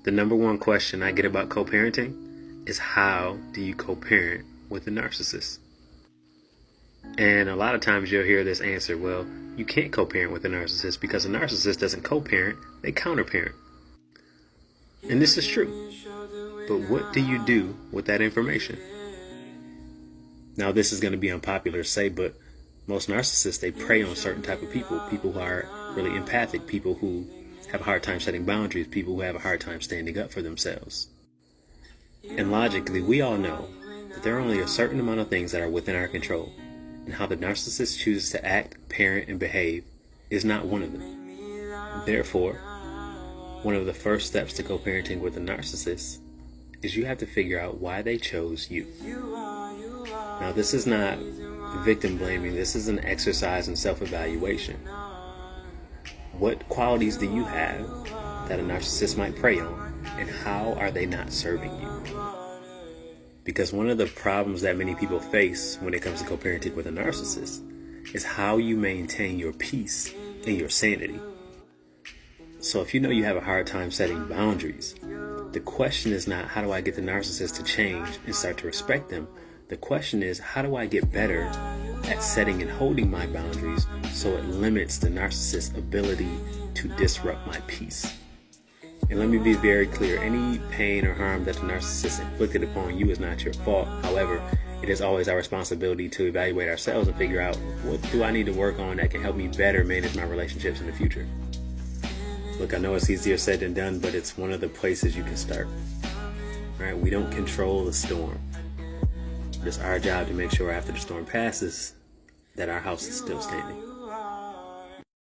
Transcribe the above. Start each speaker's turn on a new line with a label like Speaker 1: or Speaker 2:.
Speaker 1: The number one question I get about co-parenting is, how do you co-parent with a narcissist? And a lot of times you'll hear this answer, well, you can't co-parent with a narcissist because a narcissist doesn't co-parent, they counter-parent. And this is true. But what do you do with that information? Now, this is going to be unpopular to say, but most narcissists, they prey on certain type of people who are really empathic, people who have a hard time setting boundaries, people who have a hard time standing up for themselves. And logically, we all know that there are only a certain amount of things that are within our control, and how the narcissist chooses to act, parent, and behave is not one of them. Therefore, one of the first steps to co-parenting with a narcissist is you have to figure out why they chose you. Now, this is not victim blaming. This is an exercise in self-evaluation. What qualities do you have that a narcissist might prey on, and how are they not serving you? Because one of the problems that many people face when it comes to co-parenting with a narcissist is how you maintain your peace and your sanity. So if you know you have a hard time setting boundaries, the question is not, how do I get the narcissist to change and start to respect them? The question is, how do I get better at setting and holding my boundaries so it limits the narcissist's ability to disrupt my peace? And let me be very clear, any pain or harm that the narcissist inflicted upon you is not your fault. However, it is always our responsibility to evaluate ourselves and figure out, what do I need to work on that can help me better manage my relationships in the future? Look, I know it's easier said than done, but it's one of the places you can start. All right, we don't control the storm. It's our job to make sure after the storm passes that our house is still standing.